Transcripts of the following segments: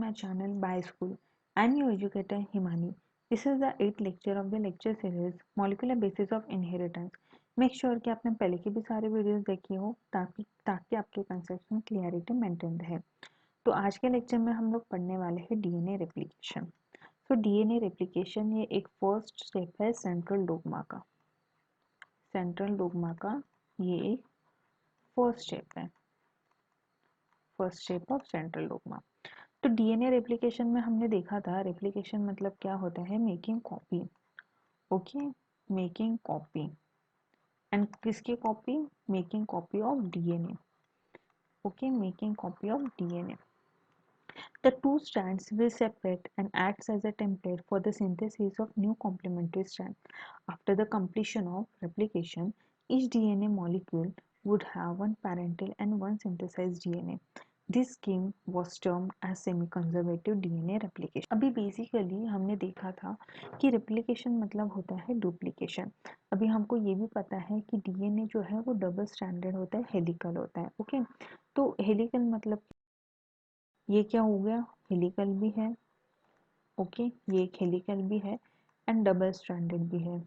my channel Bio School. I'm your educator Himani. This is the 8th lecture of the lecture series Molecular Basis of Inheritance. Make sure कि आपने पहले की भी सारे videos देखी हो ताकि ताकि आपके कंसेप्ट में क्लियरिटी मेंटेन रहे। तो आज के लेक्चर में हम लोग पढ़ने वाले हैं डीएनए रेप्लिकेशन। तो डीएनए रेप्लिकेशन ये एक फर्स्ट स्टेप है सेंट्रल डोग्मा का। सेंट्रल डोग्मा का ये एक फर्स्ट स्टेप है, first step of central dogma. तो डीएनए रेप्लिकेशन में हमने देखा था रेप्लिकेशन मतलब क्या होता है, making copy. Okay, making copy. And किसकी copy? Making copy of DNA. Okay, making copy of DNA. The two strands will separate and acts as a template for the synthesis of new complementary strand. After the completion of replication, each DNA molecule would have one parental and one synthesized DNA. This scheme was termed as semi-conservative DNA replication. अभी basically हमने देखा था कि replication मतलब होता है duplication. अभी हमको ये भी पता है कि DNA जो है वो डबल स्टैंडर्ड होता है, हेलिकल होता है। ओके, तो हेलिकल मतलब ये क्या हो गया, हेलिकल भी है। ओके, ये एक हेलिकल भी है एंड डबल स्ट्रैंडेड भी है।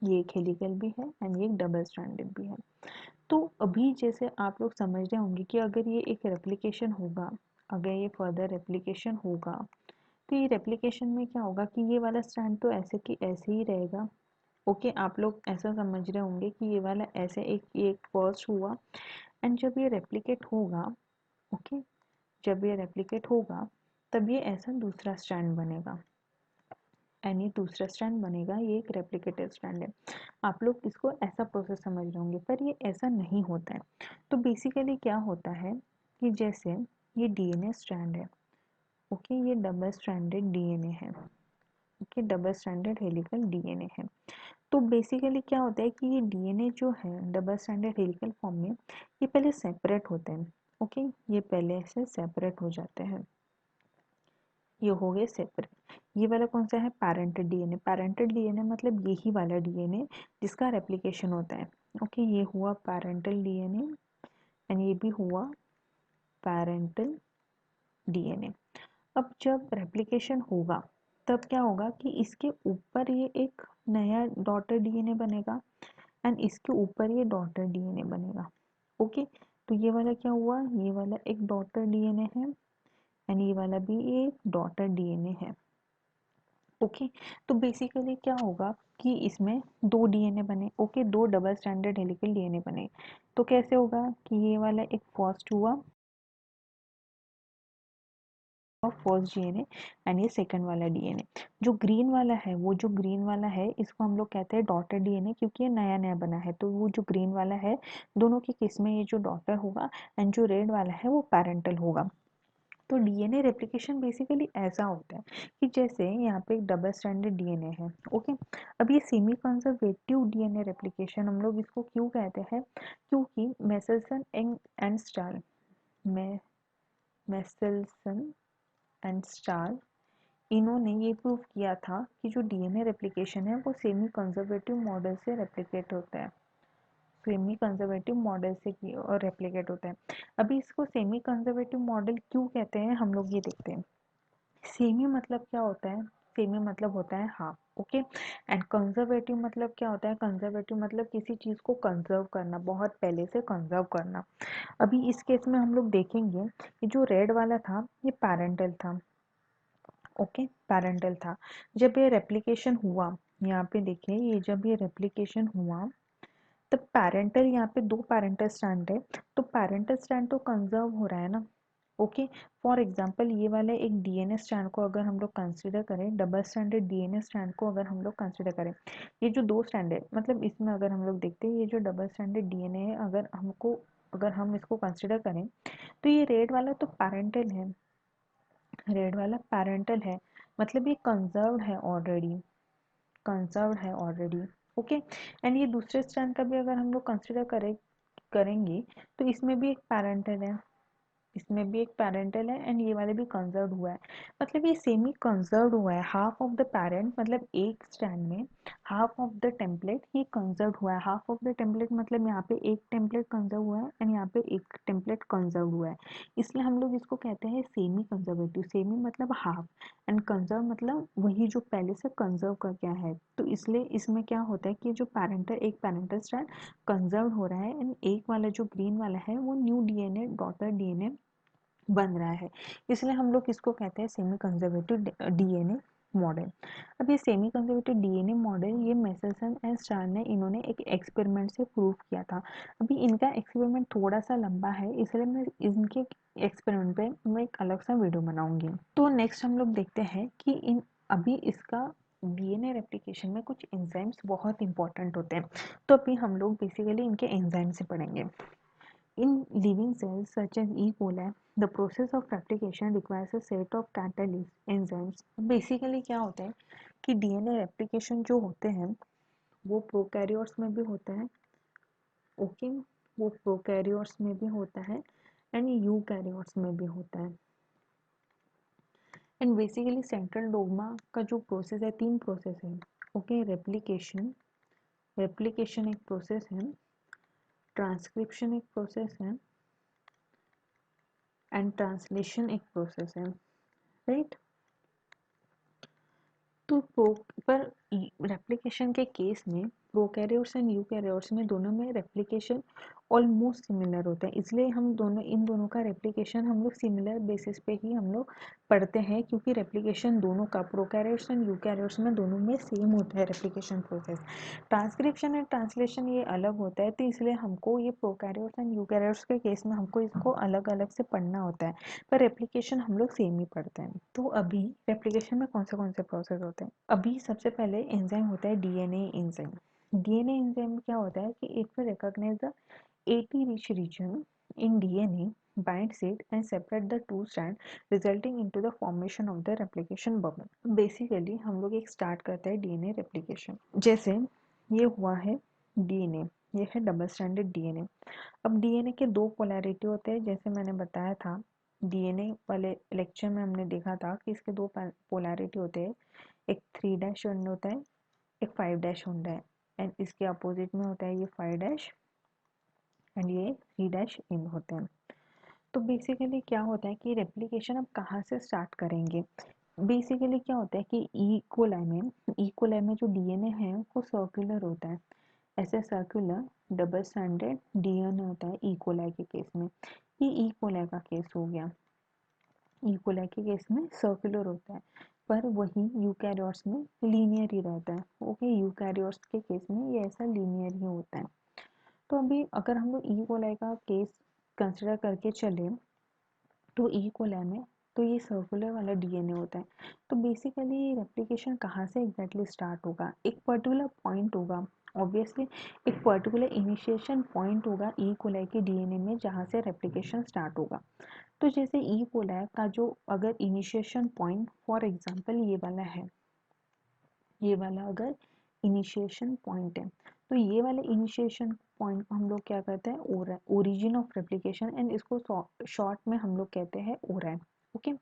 ये एक हेलिकल भी है एंड ये एक डबल स्ट्रैंडेड भी है। तो अभी जैसे आप लोग समझ रहे होंगे कि अगर ये एक रेप्लिकेशन होगा, अगर ये फर्दर रेप्लिकेशन होगा तो ये रेप्लिकेशन में क्या होगा कि ये वाला स्ट्रैंड तो ऐसे की ऐसे ही रहेगा। ओके, आप लोग ऐसा समझ रहे होंगे कि ये वाला ऐसे एक फर्स्ट हुआ एंड जब ये रेप्लिकेट होगा, ओके, जब ये रेप्लिकेट होगा तब ये ऐसा दूसरा स्ट्रैंड बनेगा एंड ये दूसरा स्ट्रैंड बनेगा, ये एक रेप्लिकेटेड स्ट्रैंड है। आप लोग इसको ऐसा प्रोसेस समझ रहे होंगे पर ये ऐसा नहीं होता है। तो बेसिकली क्या होता है कि जैसे ये डीएनए स्ट्रैंड है, ओके, ये डबल स्ट्रैंडेड डीएनए है। Okay, double stranded helical DNA है। तो बेसिकली क्या होता है कि ये डीएनए जो है डबल स्टैंडर्ड हेलिकल फॉर्म में ये पहले सेपरेट होते हैं। ओके, ये पहले से सेपरेट हो जाते हैं, ये हो गए सेपरेट। ये वाला कौन सा है? Parental DNA. पैरेंटल डीएनए मतलब यही वाला डीएनए जिसका रेप्लिकेशन होता है। ओके, ये हुआ पैरेंटल डीएनए एंड ये भी हुआ पैरेंटल डीएनए। अब जब रेप्लिकेशन होगा तब क्या होगा कि इसके ऊपर ये एक नया डॉटर डीएनए बनेगा एंड इसके ऊपर ये डॉटर डीएनए बनेगा। ओके, तो ये वाला क्या हुआ, ये वाला एक डॉटर डीएनए है एंड ये वाला भी एक डॉटर डीएनए है। ओके, तो बेसिकली क्या होगा कि इसमें दो डीएनए बने। ओके, दो डबल स्टैंडर्ड हेलिकल डीएनए बने। तो कैसे होगा कि ये वाला एक फर्स्ट हुआ और फर्स्ट डीएनए एंड ये सेकंड वाला डीएनए। जो ग्रीन वाला है, वो जो ग्रीन वाला है इसको हम लोग कहते हैं डॉटर डीएनए, क्योंकि ये नया नया बना है। तो वो जो ग्रीन वाला है दोनों के केस में ये जो डॉटर होगा एंड जो रेड वाला है वो पैरेंटल होगा। तो डीएनए रेप्लिकेशन बेसिकली ऐसा होता है कि जैसे यहाँ पे एक डबल स्टैंडर्ड डीएनए है। ओके, अब ये सेमी कंजर्वेटिव डीएनए रेप्लिकेशन हम लोग इसको क्यों कहते हैं? क्योंकि मेसेल्सन एंड स्टार में मेसेल्सन एंड स्टार इन्होंने ये प्रूव किया था कि जो डीएनए रेप्लिकेशन है वो सेमी कंजर्वेटिव मॉडल से रेप्लिकेट होता है, सेमी कंजर्वेटिव मॉडल से और रेप्लिकेट होता है। अभी इसको सेमी कंजर्वेटिव मॉडल क्यों कहते हैं हम लोग ये देखते हैं। सेमी मतलब क्या होता है? सेमी मतलब होता है हाफ। ओके, एंड कंजर्वेटिव मतलब क्या होता है? कंजर्वेटिव मतलब किसी चीज को कंजर्व करना, बहुत पहले से कंजर्व करना। अभी इस केस में हम लोग देखेंगे कि जो रेड वाला था ये पैरेंटल था। ओके, पैरेंटल था। जब ये रेप्लिकेशन हुआ, यहाँ पे देखिए, ये जब ये रेप्लिकेशन हुआ तब पैरेंटल, यहाँ पे दो पैरेंटल स्ट्रैंड है तो पैरेंटल स्ट्रैंड तो कंजर्व हो रहा है ना। ओके, फॉर एग्जांपल ये वाले एक डीएनए स्ट्रैंड को अगर हम लोग कंसिडर करें, डबल स्टैंडर्ड डीएनए स्ट्रैंड को अगर हम लोग कंसिडर करें, ये जो दो स्ट्रैंड है मतलब इसमें अगर हम लोग देखते हैं ये जो डबल स्टैंडर्ड डीएनए है, अगर हम इसको कंसिडर करें तो ये रेड वाला तो पैरेंटल है, रेड वाला पैरेंटल है, मतलब ये कंजर्व्ड है ऑलरेडी, कंजर्व्ड है ऑलरेडी। ओके, एंड ये दूसरे स्ट्रैंड का भी अगर हम लोग कंसिडर करेंगे तो इसमें भी एक पैरेंटल है। इसमें भी एक पेरेंटल है एंड ये वाले भी कंजर्व हुआ है, मतलब ये सेमी कंजर्व हुआ है। हाफ ऑफ द पेरेंट मतलब एक स्ट्रैंड में हाफ ऑफ द टेम्पलेट ये कंजर्व हुआ है। हाफ ऑफ द टेम्पलेट मतलब यहाँ पे एक टेम्पलेट कंजर्व हुआ है एंड यहाँ पे एक टेम्पलेट कंजर्व हुआ है, इसलिए हम लोग इसको कहते हैं सेमी कंजर्वेटिव। सेमी मतलब हाफ एंड कंजर्व मतलब वही जो पहले से कंजर्व कर गया है। तो इसलिए इसमें क्या होता है कि जो पेरेंटल एक पेरेंटल स्ट्रैंड कंजर्व हो रहा है एंड एक वाला जो ग्रीन वाला है वो न्यू डीएनए डॉटर डीएनए बन रहा है, इसलिए हम लोग इसको कहते हैं सेमी कंजर्वेटिव डीएनए मॉडल। अब ये सेमी कंजर्वेटिव डीएनए मॉडल ये मेसेल्सन एंड स्टार ने इन्होंने एक एक्सपेरिमेंट से प्रूव किया था। अभी इनका एक्सपेरिमेंट थोड़ा सा लंबा है, इसलिए मैं इनके एक्सपेरिमेंट पे मैं एक अलग सा वीडियो बनाऊंगी। तो नेक्स्ट हम लोग देखते हैं कि इन अभी इसका डीएनए रेप्लिकेशन में कुछ एंजाइम्स बहुत इंपॉर्टेंट होते हैं, तो अभी हम लोग बेसिकली इनके एंजाइम से पढ़ेंगे। In living cells such as E. coli, the process of replication requires a set of catalyst enzymes. Basically क्या होता है कि डीएनए रेप्लिकेशन जो होते हैं वो प्रोकैरियोट्स में भी होता है, ओके, वो प्रोकैरियोट्स में भी होता है एंड यूकैरियोट्स में भी होता है। एंड बेसिकली सेंट्रल डोग्मा का जो प्रोसेस है, तीन प्रोसेस है, ओके। रेप्लिकेशन, रेप्लिकेशन एक प्रोसेस है, ट्रांसक्रिप्शन एक प्रोसेस है एंड ट्रांसलेशन एक प्रोसेस है, राइट। तो पर रेप्लिकेशन के केस में प्रोकैरियोट्स एंड यूकैरियोट्स में दोनों में रेप्लिकेशन ऑलमोस्ट सिमिलर होता है, इसलिए हम दोनों इन दोनों का रेप्लिकेशन हम लोग सिमिलर बेसिस पे ही हम लोग पढ़ते हैं, क्योंकि रेप्लिकेशन दोनों का प्रोकैरियोट्स एंड यूकैरियोट्स में दोनों में सेम होता है replication process. Transcription and translation ये अलग होता है, तो इसलिए हमको ये प्रोकैरियोट्स एंड यूकैरियोट्स के केस में हमको इसको अलग अलग से पढ़ना होता है, पर रेप्लिकेशन हम लोग सेम ही पढ़ते हैं। तो अभी रेप्लिकेशन में कौन से प्रोसेस होते हैं। अभी सबसे पहले एंजाइम होता है डीएनए एंजाइम। डीएनए एंजाइम क्या होता है कि it will recognize the AT rich region in DNA, binds it and separate the two strand resulting into the formation of the replication bubble। Basically हम लोग एक स्टार्ट करते हैं डीएनए रेप्लिकेशन, जैसे ये हुआ है डीएनए, ये है डबल स्टैंडर्ड डीएनए। अब डीएनए के दो पोलैरिटी होते हैं, जैसे मैंने बताया था डीएनए वाले लेक्चर में हमने देखा था कि इसके दो पोलैरिटी होते हैं, एक 3' एंड होता है, एक 5' होता है, एंड इसके अपोजिट में होता है ये 5' एंड ये 3' इन होते हैं। तो बेसिकली क्या होता है कि रेप्लिकेशन अब कहाँ से स्टार्ट करेंगे। बेसिकली क्या होता है कि ई कोलाई में जो डीएनए है वो सर्कुलर होता है, ऐसे सर्कुलर डबल स्टैंडर्ड डीएनए होता है ई कोलाई के केस में। ये ई कोलाई का केस हो गया, ई कोलाई के केस में सर्कुलर होता है, पर वही यूकैरियोट्स में लीनियर ही रहता है, ओके। यूकैरियोट्स के केस में ये ऐसा लीनियर ही होता है। तो अभी अगर हम लोग ई कोलाई का केस कंसिडर करके चले, तो ई कोलाई में तो ये सर्कुलर वाला डीएनए होता है। तो बेसिकली रेप्लिकेशन कहाँ से एग्जैक्टली स्टार्ट होगा, एक पर्टिकुलर पॉइंट होगा, ऑब्वियसली एक पर्टिकुलर इनिशिएशन पॉइंट होगा ई कोलाई के डीएनए में जहाँ से रेप्लिकेशन स्टार्ट होगा। तो जैसे ई कोलाई का जो अगर इनिशिएशन पॉइंट फॉर एग्जांपल ये वाला है, ये वाला अगर इनिशिएशन पॉइंट है, तो ये वाले इनिशिएशन पॉइंट को हम लोग क्या कहते हैं, ओरिजिन ऑफ रेप्लिकेशन, एंड इसको शॉर्ट में हम लोग कहते हैं ओराइन, ओके।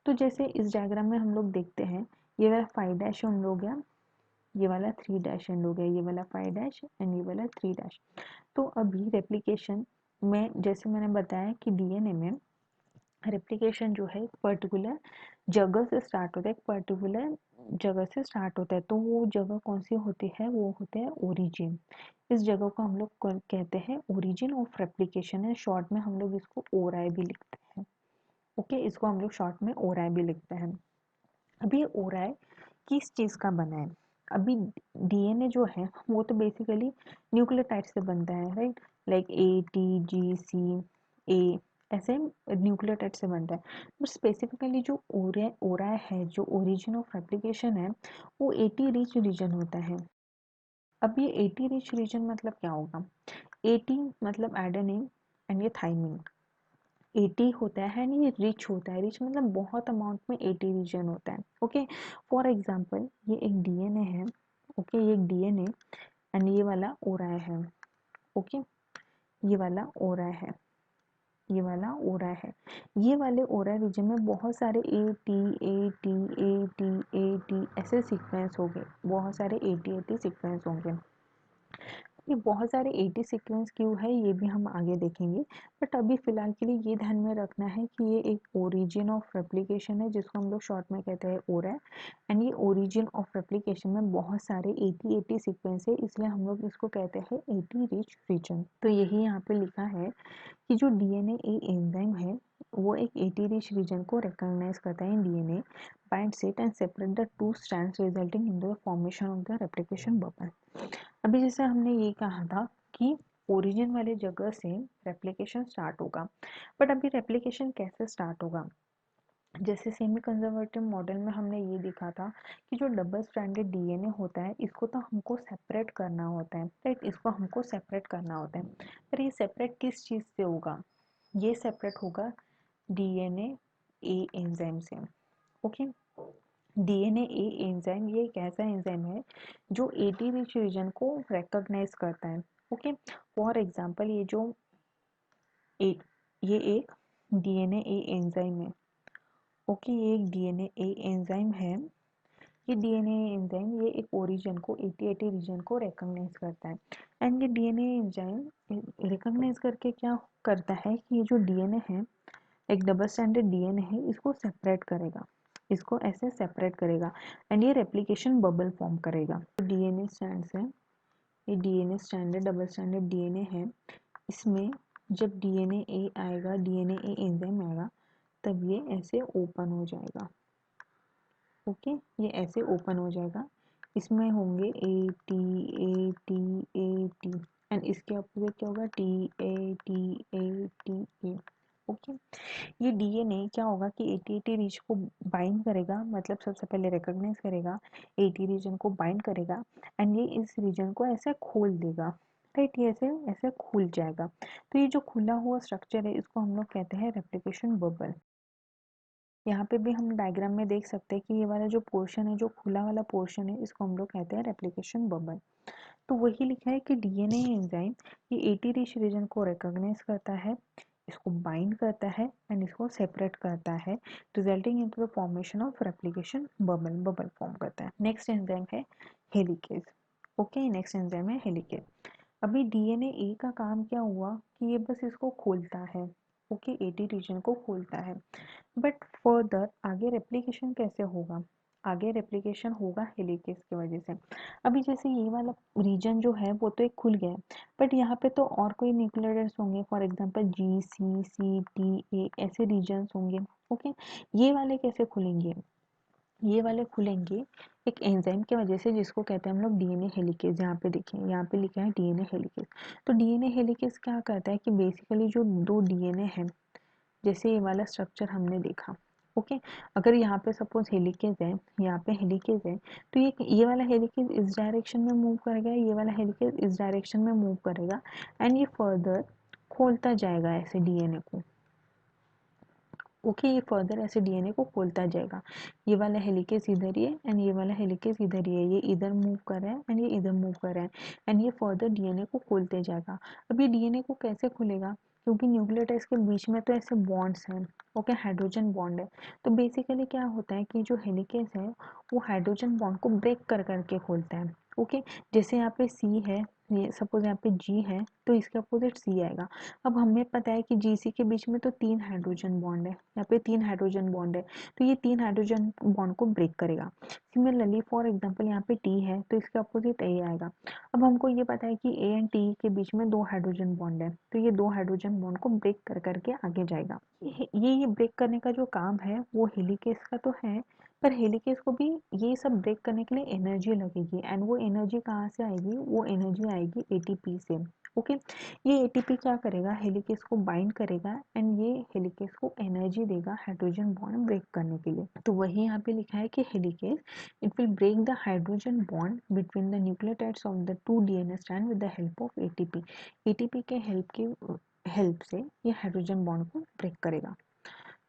तो जैसे इस डायग्राम में हम लोग देखते हैं, ये वाला 5' एंड हो गया, ये वाला 3' एंड हो गया, ये वाला 5' एंड ये वाला 3'। तो अभी रेप्लिकेशन में जैसे मैंने बताया कि डीएनए में रेप्लिकेशन जो है पर्टिकुलर जगह से स्टार्ट होता है, एक पर्टिकुलर जगह से स्टार्ट होता है, तो वो जगह कौन सी होती है, वो होते हैं ओरिजिन। इस जगह को हम लोग कहते हैं ओरिजिन ऑफ रेप्लिकेशन है, शॉर्ट में हम लोग इसको ओराई भी लिखते हैं, ओके। इसको हम लोग शॉर्ट में ओराई भी लिखते हैं। अभी ओराई किस चीज़ का बना है, अभी डीएनए जो है वो तो बेसिकली न्यूक्लियोटाइड से बनता है, राइट, लाइक ATGC A, ऐसे न्यूक्लियोटाइड से बनता है। बट स्पेसिफिकली जो ओरा है, जो ओरिजिन ऑफ रेप्लिकेशन है, वो 80 रिच रीजन होता है। अब ये 80 रिच रीजन मतलब क्या होगा, 80 मतलब एडेनिन एंड ये थाइमिन, 80 होता है एंड ये रिच होता है, रिच मतलब बहुत अमाउंट में 80 रीजन होता है, ओके। फॉर एग्जांपल ये एक डीएनए है, ओके, ये एक डीएनए एंड ये वाला ओरा है, ओके, ये वाला ओरा है। ये वाला ओरा है। ये वाले ओरा रीजन में बहुत सारे ए टी ऐसे सीक्वेंस हो गए, बहुत सारे ए टी सीक्वेंस होंगे। ये बहुत सारे 80 सीक्वेंस क्यों है ये भी हम आगे देखेंगे, बट अभी फिलहाल के लिए ये ध्यान में रखना है कि ये एक ओरिजिन ऑफ रेप्लिकेशन है जिसको हम लोग शॉर्ट में कहते हैं ओरा। एंड ये ओरिजिन ऑफ रेप्लिकेशन में बहुत सारे 80 सीक्वेंस है, इसलिए हम लोग इसको कहते हैं 80 रिच रीजन। तो यही यहाँ पे लिखा है कि जो डीएनए एंजाइम है वो एक 80 रिच रीजन को रिकॉग्नाइज करता है इन DNA, binds it and separate the two strands resulting in the formation of the replication bubble। अभी जैसे हमने ये कहा था कि ओरिजिन वाले जगह से रेप्लिकेशन स्टार्ट होगा, बट अभी रेप्लिकेशन कैसे स्टार्ट होगा? जैसे सेमी कंजर्वेटिव मॉडल में हमने ये देखा था कि जो डबल स्ट्रैंडेड डीएनए होता है इसको तो हमको सेपरेट करना होता है, राइट? इसको हमको सेपरेट करना होता है, पर ये सेपरेट किस चीज़ से होगा? ये सेपरेट होगा डीएनए ए एंजाइम से। ओके, डीएनए ए एंजाइम ये एक ऐसा एंजाइम है जो 80 रिच रीजन को रिकॉग्नाइज करता है। ओके, फॉर एग्जांपल ये एक डीएनए ए एंजाइम है। ओके, ये एक डीएनए ए एंजाइम है। ये डीएनए एंजाइम ये एक ओरिजिन को 80 रीजन को रिकॉग्नाइज करता है। एंड ये डीएनए एंजाइम रिकॉग्नाइज करके क्या करता है कि ये जो डीएनए है, एक डबल स्टैंडर्ड डीएनए है, इसको सेपरेट करेगा, इसको ऐसे सेपरेट करेगा एंड ये रेप्लिकेशन बबल फॉर्म करेगा। डीएनए स्ट्रैंड्स है, ये DNA standard double standard DNA है, इसमें जब डीएनए ए आएगा, डीएनए ए एंजाइम आएगा, तब ये ऐसे ओपन हो जाएगा। ओके, ये ऐसे ओपन हो जाएगा, इसमें होंगे ए टी एंड इसके अपोजिट क्या होगा? T A. ओके, ये डीएनए क्या होगा कि 80 रीज को बाइंड करेगा, मतलब सबसे पहले रिकॉग्नाइज करेगा, 80 रीजन को बाइंड करेगा एंड ये इस रीजन को ऐसे खोल देगा, राइट? ये ऐसे ऐसे खुल जाएगा। तो ये जो खुला हुआ स्ट्रक्चर है इसको हम लोग कहते हैं रेप्लिकेशन बबल। यहाँ पे भी हम डायग्राम में देख सकते हैं कि ये वाला जो पोर्शन है, जो खुला वाला पोर्शन है, इसको हम लोग कहते हैं रेप्लिकेशन बबल। तो वही लिखा है कि डीएनए एंजाइम ये 80 रिच रीजन को रिकॉग्नाइज करता है, इसको बाइंड करता है एंड इसको सेपरेट करता है, resulting into the formation of replication bubble, bubble form करता है। नेक्स्ट एंजाइम है हेलिकेज। ओके, नेक्स्ट एंजाइम है हेलिकेज। अभी डीएनए ए का काम क्या हुआ कि ये बस इसको खोलता है। ओके, 80 रीजन को खोलता है, बट फर्दर आगे रेप्लिकेशन कैसे होगा? आगे रेप्लिकेशन होगा हेलिकेज की वजह से। अभी जैसे ये वाला रीजन जो है वो तो एक खुल गया है, बट यहाँ पे तो और कोई न्यूक्लियोटाइड्स होंगे, for example G, C, C, T, A ऐसे रीजन्स होंगे। ओके, ये वाले कैसे खुलेंगे? ये वाले खुलेंगे एक एंजाइम की वजह से जिसको कहते हैं हम लोग डीएनए हेलिकेज। यहाँ पे देखें, यहाँ पे लिखा है डीएनए हेलिकेज। तो डीएनए हेलिकेज क्या करता है कि बेसिकली जो दो डीएनए है, जैसे ये वाला स्ट्रक्चर हमने देखा, ओके, अगर यहाँ पे सपोज हेलिकेज है, यहाँ पे हेलिकेज है, तो ये वाला हेलिकेज इस डायरेक्शन में मूव करेगा, ये वाला हेलिकेज इस डायरेक्शन में मूव करेगा एंड ये फर्दर खोलता जाएगा ऐसे डीएनए को। ओके, ये फर्दर ऐसे डीएनए को खोलता जाएगा। ये वाला हेलिकेज इधर ही है एंड ये वाला हेलिकेज इधर ही है, ये इधर मूव कर रहा है एंड ये इधर मूव कर रहा है एंड ये फर्दर डीएनए को खोलते जाएगा। अब ये डीएनए को कैसे खुलेगा? क्योंकि न्यूक्लियोटाइड्स के बीच में तो ऐसे बॉन्ड्स हैं, ओके, हाइड्रोजन बॉन्ड है। तो बेसिकली क्या होता है कि जो हेलिकेज है वो हाइड्रोजन बॉन्ड को ब्रेक कर करके खोलता है। ओके, जैसे यहाँ पे सी है, ये सपोज यहाँ पे जी है, तो इसके अपोजिट सी आएगा। अब हमें पता है कि जीसी के बीच में तो 3 हाइड्रोजन बॉन्ड है, यहाँ पे 3 हाइड्रोजन बॉन्ड है, तो ये 3 हाइड्रोजन बॉन्ड को ब्रेक करेगा। सिमिलरली फॉर एग्जांपल यहाँ पे टी है, तो इसके अपोजिट ए आएगा। अब हमको ये पता है कि ए एंड टी के बीच में 2 हाइड्रोजन बॉन्ड है, तो ये 2 हाइड्रोजन बॉन्ड को ब्रेक कर करके आगे जाएगा। ये ब्रेक करने का जो काम है वो हेलिकेज का तो है, पर हेलिकेज को भी ये सब ब्रेक करने के लिए एनर्जी लगेगी एंड वो एनर्जी कहाँ से आएगी? वो एनर्जी आएगी एटीपी से। ओके, ये एटीपी क्या करेगा? हेलिकेज को बाइंड करेगा एंड ये हेलिकेज को एनर्जी देगा हाइड्रोजन बॉन्ड ब्रेक करने के लिए। तो वही यहाँ पे लिखा है कि helicase it will break the hydrogen bond between the nucleotides of the 2 DNA strand with the help of ATP. ATP के हेल्प से ये हाइड्रोजन बॉन्ड को ब्रेक करेगा।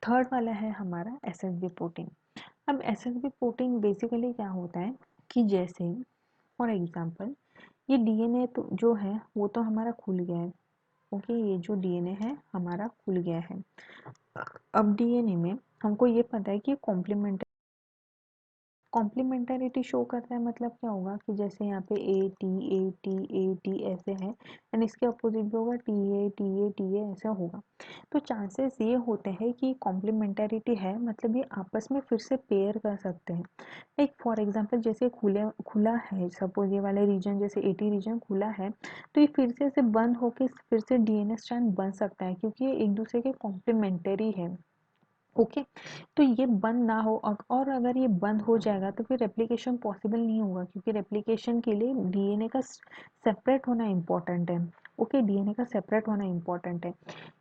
थर्ड वाला है हमारा एसएसबी प्रोटीन। अब एसएसबी प्रोटीन बेसिकली क्या होता है कि जैसे फॉर एग्जांपल ये डीएनए तो जो है वो तो हमारा खुल गया है। ओके, ये जो डीएनए है हमारा खुल गया है। अब डीएनए में हमको ये पता है कि कॉम्प्लीमेंटरिटी शो करता है, मतलब क्या होगा कि जैसे यहाँ पे ए टी ऐसे है, एंड इसके अपोजिट भी होगा टी ए ऐसा होगा। तो चांसेस ये होते हैं कि कॉम्प्लीमेंटरिटी है, मतलब ये आपस में फिर से पेयर कर सकते हैं। एक फॉर एग्जांपल जैसे खुला है, सपोज ये वाले रीजन जैसे एटी रीजन खुला है, तो ये फिर से बंद होके फिर से डीएनए स्ट्रैंड बन सकता है, क्योंकि ये एक दूसरे के कॉम्प्लीमेंटरी है। ओके, तो ये बंद ना हो, और अगर ये बंद हो जाएगा तो फिर रेप्लिकेशन पॉसिबल नहीं होगा, क्योंकि रेप्लिकेशन के लिए डीएनए का सेपरेट होना इम्पोर्टेंट है। ओके, डीएनए का सेपरेट होना इम्पोर्टेंट है,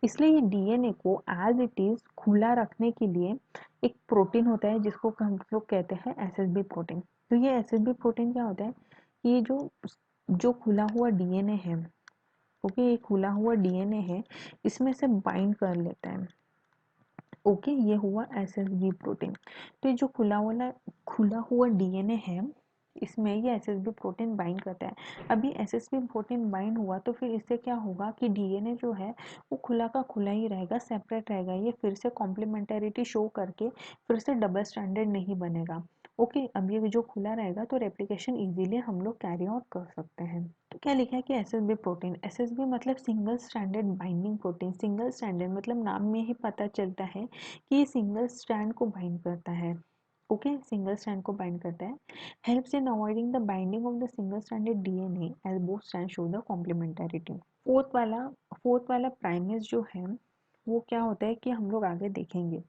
इसलिए ये डीएनए को एज इट इज खुला रखने के लिए एक प्रोटीन होता है जिसको हम लोग कहते हैं एसएसबी प्रोटीन। तो ये एसएसबी प्रोटीन क्या होता है, ये जो जो खुला हुआ डीएनए है, ओके, ये खुला हुआ डीएनए है, इसमें से बाइंड कर लेता है। ओके, ये हुआ एसएसबी प्रोटीन। तो ये जो खुला हुआ डीएनए है, इसमें ये एसएसबी प्रोटीन बाइंड करता है। अभी एसएसबी प्रोटीन बाइंड हुआ तो फिर इससे क्या होगा कि डीएनए जो है वो खुला का खुला ही रहेगा, सेपरेट रहेगा, ये फिर से कॉम्प्लीमेंटरिटी शो करके फिर से डबल स्टैंडर्ड नहीं बनेगा। ओके, अब ये जो खुला रहेगा तो रेप्लिकेशन इजीली हम लोग कैरी आउट कर सकते हैं। तो क्या लिखा है कि एसएसबी प्रोटीन, एसएसबी मतलब single stranded binding protein. Single stranded मतलब नाम में ही पता चलता है कि ये सिंगल स्ट्रैंड को बाइंड करता है। ओके, सिंगल स्ट्रैंड को बाइंड करता है, helps in avoiding the binding of the single stranded DNA as both strand show the complementarity. Fourth वाला प्राइमेज जो है वो क्या होता है कि हम लोग आगे देखेंगे।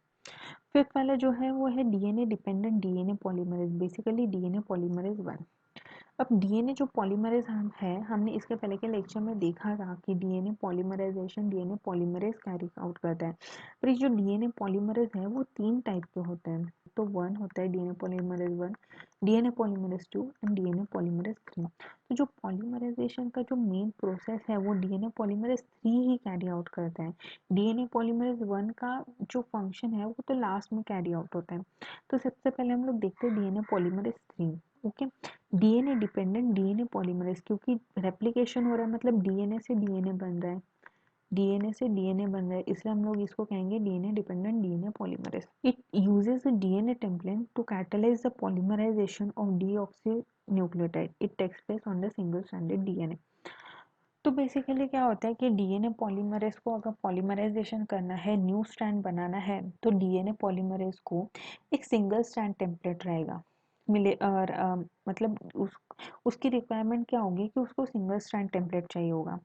फिफ्थ वाला जो है वो है DNA dependent DNA polymerase, basically DNA polymerase 1। अब डीएनए जो पॉलीमरेज हम है, हमने इसके पहले के लेक्चर में देखा था कि DNA polymerization DNA polymerase carry out करता है। पर ये जो डीएनए पॉलीमरेज है वो 3 टाइप के होते हैं। तो 1 होता है DNA polymerase 1, DNA polymerase 2 and DNA polymerase 3। तो जो पॉलीमराइजेशन का जो मेन प्रोसेस है वो डीएनए पॉलीमरेज 3 ही कैरी आउट करता है। डीएनए पॉलीमरेज 1 का जो फंक्शन है वो तो लास्ट में कैरी आउट होता है। तो सबसे पहले हम लोग देखते हैं DNA polymerase 3। Okay, DNA dependent DNA polymerase, क्योंकि रेप्लिकेशन हो रहा है मतलब डीएनए से डीएनए बन रहा है, डीएनए से डीएनए बन रहा है, इसलिए हम लोग इसको कहेंगे DNA dependent DNA polymerase. It uses a DNA template to catalyze the polymerization of deoxynucleotide, it takes place on the single stranded DNA. तो बेसिकली क्या होता है कि डीएनए पॉलीमरेज को अगर पॉलीमराइजेशन करना है, न्यू स्ट्रैंड बनाना है, तो डीएनए पॉलीमरेज को एक सिंगल स्ट्रैंड टेम्पलेट रहेगा मिले, और मतलब उसकी रिक्वायरमेंट क्या होगी कि उसको सिंगल स्ट्रैंड टेम्पलेट चाहिए होगा।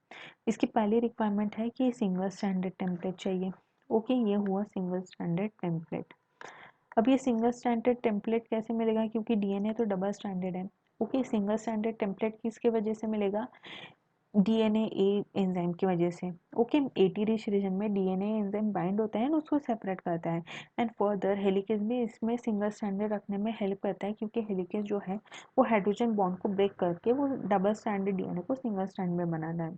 इसकी पहली रिक्वायरमेंट है कि सिंगल स्ट्रैंडेड टेम्पलेट चाहिए। ओके, ये हुआ सिंगल स्ट्रैंडेड टेम्पलेट। अब ये सिंगल स्ट्रैंडेड टेम्पलेट कैसे मिलेगा, क्योंकि डीएनए तो डबल स्ट्रैंडेड है। ओके, सिंगल स्ट्रैंडेड टेम्पलेट किसके वजह से मिलेगा, डीएनए ए एंजाइम की वजह से। ओके, एटी रिच रीजन में डीएनए एंजाइम बाइंड होता है ना, उसको सेपरेट करता है, एंड फर्दर हेलिकेज भी इसमें सिंगल स्ट्रैंडेड रखने में हेल्प करता है, क्योंकि हेलिकेज जो है वो हाइड्रोजन बॉन्ड को ब्रेक करके वो डबल स्ट्रैंडेड डीएनए को सिंगल स्ट्रैंड में बनाना है।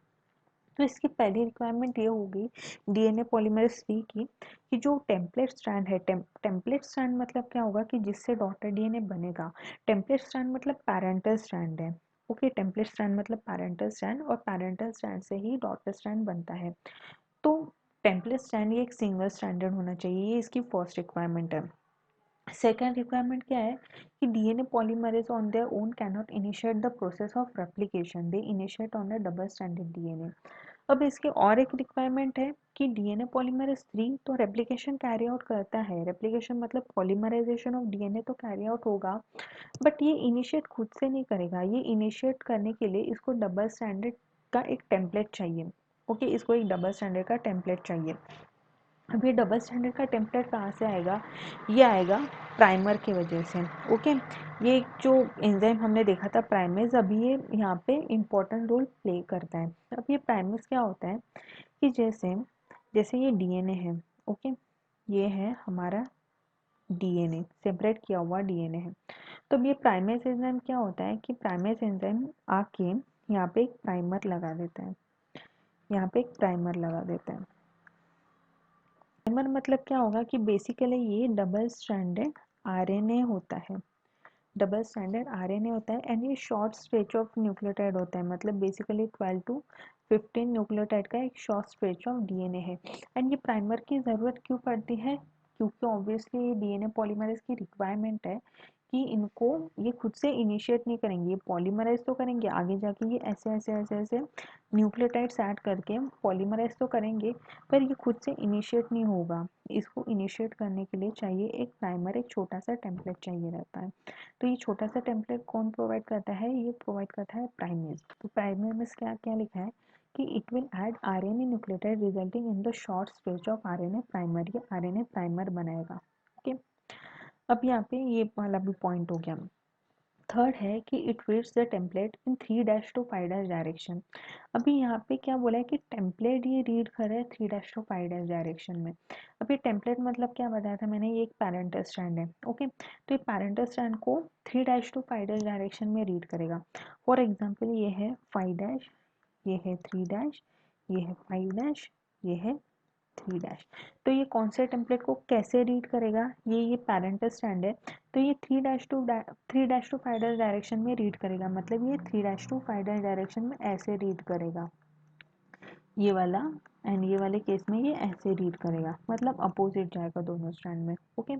तो इसकी पहली रिक्वायरमेंट ये होगी डीएनए पॉलीमरेज 3 की, कि जो टेम्पलेट स्ट्रैंड है, टेम्पलेट स्ट्रैंड मतलब क्या होगा कि जिससे डॉटर डीएनए बनेगा। टेम्पलेट स्ट्रैंड मतलब पैरेंटल स्ट्रैंड है। ओके, टेम्पलेट स्ट्रैंड मतलब पैरेंटल स्ट्रैंड, और पैरेंटल स्ट्रैंड से ही डॉटर स्ट्रैंड बनता है। तो टेम्पलेट स्ट्रैंड ये एक सिंगल स्ट्रैंडेड होना चाहिए, ये इसकी फर्स्ट रिक्वायरमेंट है। सेकेंड रिक्वायरमेंट क्या है कि DNA polymerase on their own cannot initiate the process of replication, they initiate on the double stranded DNA. अब इसके और एक रिक्वायरमेंट है कि डीएनए पॉलीमरेज 3 तो रेप्लिकेशन कैरी आउट करता है, रेप्लिकेशन मतलब पॉलीमराइजेशन ऑफ डीएनए तो कैरी आउट होगा, बट ये इनिशिएट खुद से नहीं करेगा, ये इनिशिएट करने के लिए इसको डबल स्टैंडर्ड का एक टेम्पलेट चाहिए। ओके, इसको एक डबल स्टैंडर्ड का टेम्पलेट चाहिए। अब ये डबल स्टैंडर्ड का टेम्पलेट कहाँ से आएगा, ये आएगा प्राइमर की वजह से। ओके, ये जो एंजाइम हमने देखा था प्राइमेज, अभी ये यहाँ पे इम्पोर्टेंट रोल प्ले करता है। अब ये प्राइमेज क्या होता है कि जैसे जैसे ये डीएनए है, ओके, ये है हमारा डीएनए, सेपरेट किया हुआ डीएनए है। तो अब ये प्राइमेज एंजाइम क्या होता है कि प्राइमेज एंजाइम आके यहाँ पे एक प्राइमर लगा देता है, यहाँ पे एक प्राइमर लगा देता है। प्राइमर मतलब क्या होगा कि बेसिकली ये डबल स्ट्रैंडेड आरएनए होता है। डबल स्टैंडर्ड आरएनए होता है एंड ये शॉर्ट स्ट्रेच ऑफ न्यूक्लियोटाइड होता है, मतलब बेसिकली 12 to 15 न्यूक्लियोटाइड का एक शॉर्ट स्ट्रेच ऑफ डीएनए है। एंड ये प्राइमर की ज़रूरत क्यों पड़ती है, क्योंकि ऑब्वियसली ये डीएनए पॉलीमरेज की रिक्वायरमेंट है कि इनको ये खुद से इनिशिएट नहीं करेंगे, ये पॉलीमराइज तो करेंगे आगे जाके, ये ऐसे ऐसे ऐसे ऐसे न्यूक्लियोटाइड्स ऐड करके पॉलीमराइज तो करेंगे, पर ये खुद से इनिशिएट नहीं होगा। इसको इनिशिएट करने के लिए चाहिए एक प्राइमर, एक छोटा सा टेम्पलेट चाहिए रहता है। तो ये छोटा सा टेम्पलेट कौन प्रोवाइड करता है, ये प्रोवाइड करता है प्राइमेज। तो प्राइमर में क्या क्या लिखा है कि it will add RNA nucleotide resulting in the short stretch of RNA primer, ये आरएनए प्राइमर बनाएगा। ओके, अब यहाँ पे ये वाला भी पॉइंट हो गया। थर्ड है कि it reads the template in 3-to 5' direction. अभी यहाँ पे क्या बोला है कि टेम्पलेट ये रीड कर रहा है 3-to 5' डायरेक्शन में। अब ये टेम्पलेट मतलब क्या बताया था मैंने, ये एक पैरेंटल स्ट्रैंड है। ओके, तो ये पैरेंटल स्ट्रैंड को 3-to 5' डायरेक्शन में रीड करेगा। फॉर एग्जाम्पल ये है 5', ये है 3', ये है 5', ये है 3'। तो ये कौन से टेम्पलेट को कैसे रीड करेगा, ये पैरेंटल स्ट्रैंड है, तो ये 3-to 5' डायरेक्शन में रीड करेगा, मतलब ये 3-to 5' डायरेक्शन में ऐसे रीड करेगा ये वाला, एंड ये वाले केस में ये ऐसे रीड करेगा, मतलब अपोजिट जाएगा दोनों स्ट्रैंड में। ओके,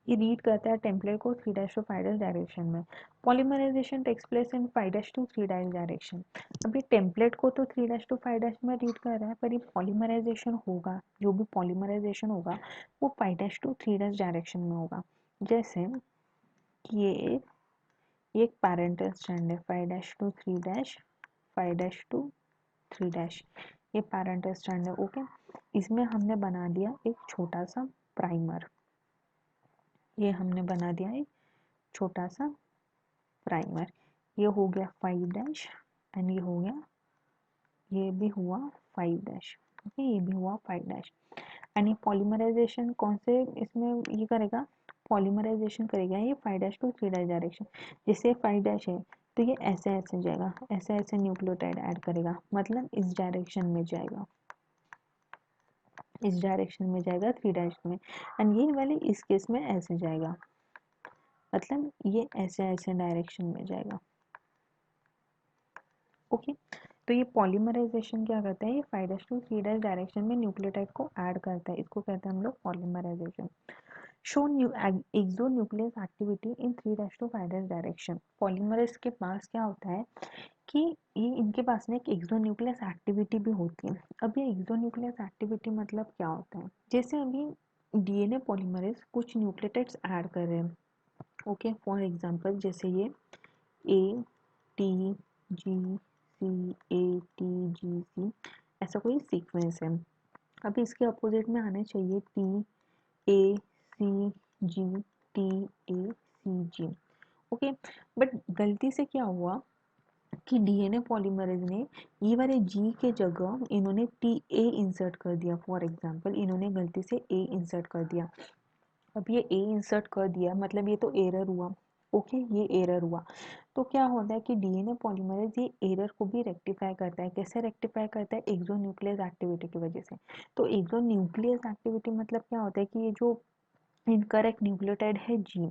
ये रीड करता है टेम्पलेट को 3-to 5' डायरेक्शन में। Polymerization takes place in 5-to 3' direction. अभी टेम्पलेट को तो 3-to 5' में रीड कर रहा है, पर ये पॉलीमराइजेशन होगा, जो भी पॉलीमराइजेशन होगा वो 5-to 3' डायरेक्शन में होगा। जैसे कि ये एक पैरेंटल स्ट्रैंड है 5-to 3', 5-to 3', ये पैरेंटल स्ट्रैंड है। ओके, इसमें हमने बना दिया एक छोटा सा प्राइमर, ये हमने बना दिया एक छोटा सा प्राइमर। ये हो गया 5' एंड ये हो गया, ये भी हुआ 5'। ओके, ये भी हुआ 5'। एंड ये पॉलीमराइजेशन कौन से इसमें ये करेगा, पॉलीमराइजेशन करेगा ये 5-to 3' डायरेक्शन। जैसे 5' है तो ये ऐसे ऐसे जाएगा, ऐसे ऐसे न्यूक्लियोटाइड ऐड करेगा, मतलब इस डायरेक्शन में जाएगा, इस डायरेक्शन में जाएगा 3' में। एंड ये वाले इस केस में ऐसे जाएगा, मतलब ये ऐसे ऐसे डायरेक्शन में जाएगा। ओके, तो ये पॉलीमराइजेशन क्या करता है, ये 5-to 3' डायरेक्शन में न्यूक्लियोटाइड को ऐड करता है, इसको कहते हैं हम लोग polymerization. Show exonuclease activity in 3-to 5' direction. Polymerase के पास क्या होता है कि ये इनके पास में एक एक्सोन्यूक्लियस एक्टिविटी भी होती है। अब ये एक्सोन्यूक्लियस एक्टिविटी मतलब क्या होता है, जैसे अभी डीएनए पॉलीमरेज कुछ न्यूक्लियोटाइड्स ऐड कर रहे हैं। ओके, फॉर एग्जांपल जैसे ये A T G C, A T G सी, ऐसा कोई सीक्वेंस है। अब इसके अपोजिट में आना चाहिए T A C G, T A C G. Okay, but गलती से क्या हुआ कि डीएनए पॉलीमरेज ने ये वाले जी के जगह इन्होंने टी ए इंसर्ट कर दिया। फॉर एग्जांपल इन्होंने गलती से ए इंसर्ट कर दिया। अब ये ए इंसर्ट कर दिया मतलब ये तो एरर हुआ। ओके, ये एरर हुआ। तो क्या होता है कि डीएनए पॉलीमरेज ये एरर को भी रेक्टिफाई करता है। कैसे रेक्टिफाई करता है, एक्सोन्यूक्लियस एक्टिविटी की वजह से। तो एक्सोन्यूक्लियस एक्टिविटी मतलब क्या होता है कि ये जो इनकरेक्ट न्यूक्लियोटाइड है जी,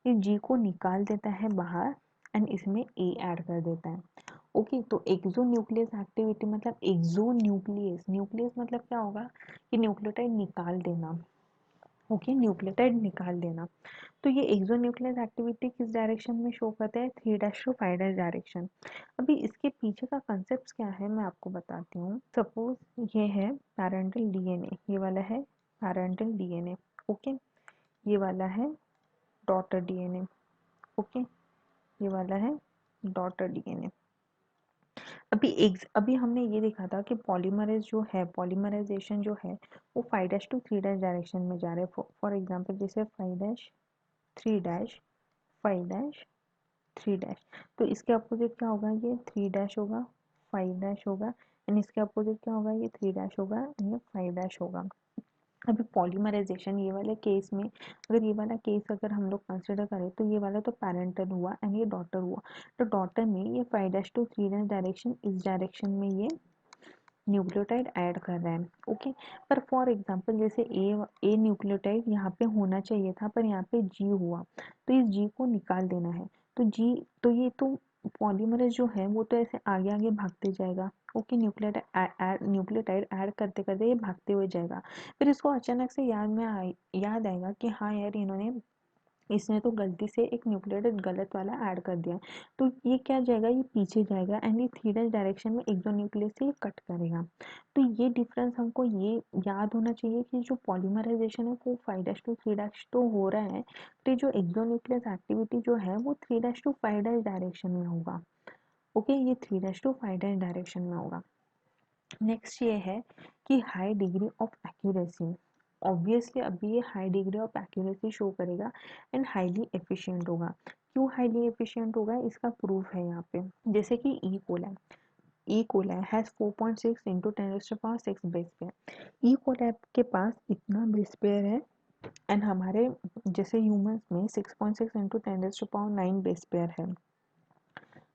ये जी को निकाल देता है बाहर एंड इसमें ए ऐड कर देता है। ओके, तो एक्सोन्यूक्लियस एक्टिविटी मतलब एक्सोन्यूक्लियस, न्यूक्लियस मतलब क्या होगा कि न्यूक्लियोटाइड निकाल देना। ओके, न्यूक्लियोटाइड निकाल देना। तो ये एक्सोन्यूक्लियस एक्टिविटी किस डायरेक्शन में शो करता है, 3-to 5' डायरेक्शन। अभी इसके पीछे का कंसेप्ट क्या है मैं आपको बताती हूँ। सपोज ये है पैरेंटल डीएनए, ये वाला है पैरेंटल डीएनए। ओके, ये वाला है डॉटर डीएनए। ओके, ये वाला है डॉटर डीएनए। अभी हमने ये देखा था कि पॉलीमरेज जो है, पॉलीमराइजेशन जो है वो 5-to 3' डायरेक्शन में जा रहा है। फॉर एग्जांपल जैसे 5', 3', 5', 3'। तो इसके अपोजिट क्या होगा, ये 3' होगा, 5' होगा, एंड इसके अपोजिट क्या होगा, ये 3' होगा, ये 5' होगा। अभी पॉलीमराइजेशन ये वाले केस में, अगर ये वाला केस अगर हम लोग कंसिडर करें तो ये वाला तो पैरेंटल हुआ एंड ये डॉटर हुआ। तो डॉटर में ये 5-to 3' डायरेक्शन, इस डायरेक्शन में न्यूक्लियोटाइड ऐड कर रहा है। ओके, पर फॉर एग्जांपल जैसे ए न्यूक्लियोटाइड यहाँ पे होना चाहिए था पर यहाँ पे जी हुआ, तो इस जी को निकाल देना है। तो जी, तो ये तो पॉलीमरेज जो है वो तो ऐसे आगे आगे भागते जाएगा। ओके, न्यूक्लियोटाइड ऐड करते करते ये भागते हुए जाएगा। फिर इसको अचानक से याद आएगा कि हाँ यार, इन्होंने इसने तो गलती से एक न्यूक्लियोटाइड गलत वाला ऐड कर दिया। तो ये क्या जाएगा, ये पीछे जाएगा एंड ये थ्री डैश डायरेक्शन में एक्सोन्यूक्लियस से ये कट करेगा। तो ये डिफरेंस हमको ये याद होना चाहिए कि जो पॉलीमराइजेशन है वो 5' to 3' तो हो रहा है, तो जो एक्सोन्यूक्लियस एक्टिविटी जो है वो 3' to 5' डायरेक्शन में होगा। ओके, ये 3' to 5' डायरेक्शन में होगा। नेक्स्ट ये है कि high degree of accuracy. Obviously अभी ये high degree of accuracy show करेगा एंड हाईली एफिशिएंट होगा। क्यों हाईली एफिशिएंट होगा, इसका प्रूफ है यहाँ पे। जैसे कि E coli has 4.6 into 10⁻6 base pair. E coli के पास इतना बेस पेयर है एंड हमारे जैसे ह्यूमंस में 6.6 इंटू 10⁻9 बेस पेयर है।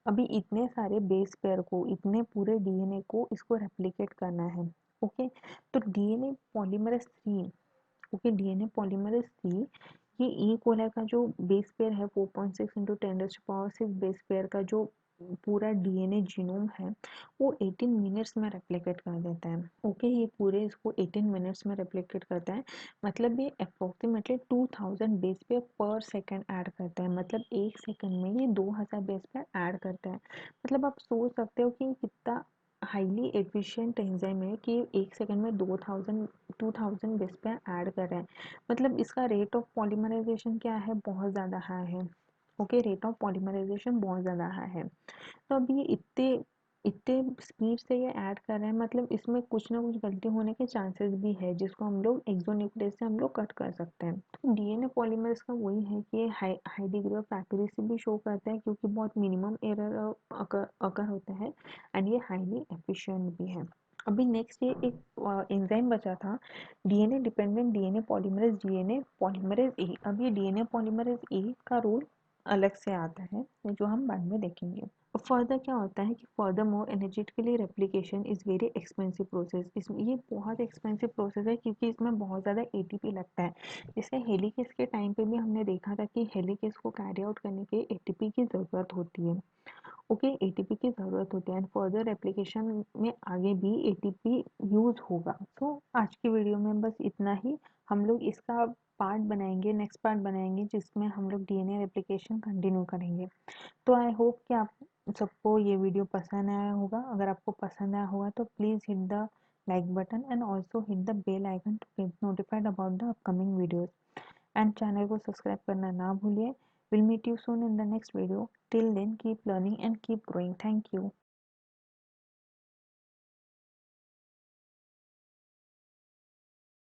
अभी इतने सारे बेस पेयर को, इतने पूरे डीएनए को इसको रेप्लिकेट करना है। ओके, तो DNA polymerase 3, okay, DNA polymerase 3, ये ई कोलाई का जो बेस पेयर है 4.6 इंटू 10⁻6 बेस पेयर का जो पूरा डीएनए जीनोम है वो 18 मिनट्स में रेप्लिकेट कर देता है। ओके, ये पूरे इसको 18 मिनट्स में रेप्लिकेट करता है। मतलब ये अप्रोक्सीमेटली 2000 बेस पेयर पर सेकंड ऐड करता है। मतलब एक सेकंड में ये 2000 बेस पेयर ऐड करता है। मतलब आप सोच सकते हो कि कितना हाईली एफिशिएंट एंजाइम है कि एक सेकंड में 2000 बेस पेयर ऐड कर रहे हैं। मतलब इसका रेट ऑफ पॉलीमराइजेशन क्या है, बहुत ज़्यादा हाई है। ओके, रेट ऑफ पॉलीमराइजेशन बहुत ज़्यादा हाई है। तो अब ये इतने इतने स्पीड से ये ऐड कर रहे हैं, मतलब इसमें कुछ ना कुछ गलती होने के चांसेस भी है जिसको हम लोग एक्सोन्यूक्लियस से हम लोग कट कर सकते हैं। तो डीएनए पॉलीमरेज का वही है कि ये high high degree of accuracy भी शो करता है क्योंकि बहुत मिनिमम एरर अकर होता है एंड ये हाईली एफिशिएंट भी है। अभी नेक्स्ट ये एक एंजाइम बचा था, डीएनए डिपेंडेंट डीएनए पॉलीमरेज ए। अब ये डीएनए पॉलीमरेज ए का रोल अलग से आता है जो हम बाद में देखेंगे। फर्दर क्या होता है कि further more energetically replication is very expensive process. इसमें ये बहुत एक्सपेंसिव प्रोसेस है क्योंकि इसमें बहुत ज़्यादा एटीपी लगता है। जैसे हेलिकेस के टाइम पे भी हमने देखा था कि हेलिकेस को कैरी आउट करने के एटीपी की ज़रूरत होती है। ओके, एटीपी की ज़रूरत होती है एंड फर्दर रेप्लिकेशन में आगे भी एटीपी यूज़ होगा। तो आज की वीडियो में बस इतना ही। हम लोग इसका पार्ट बनाएंगे, नेक्स्ट पार्ट बनाएंगे जिसमें हम लोग डीएनए रेप्लिकेशन कंटिन्यू करेंगे। तो आई होप कि आप सबको ये वीडियो पसंद आया होगा। अगर आपको पसंद आया होगा तो please hit the like button and also hit the bell icon to get notified about the upcoming videos and channel को सब्सक्राइब करना ना भूलिए। Will meet you soon in the next video. Till then keep learning and keep growing. Thank you.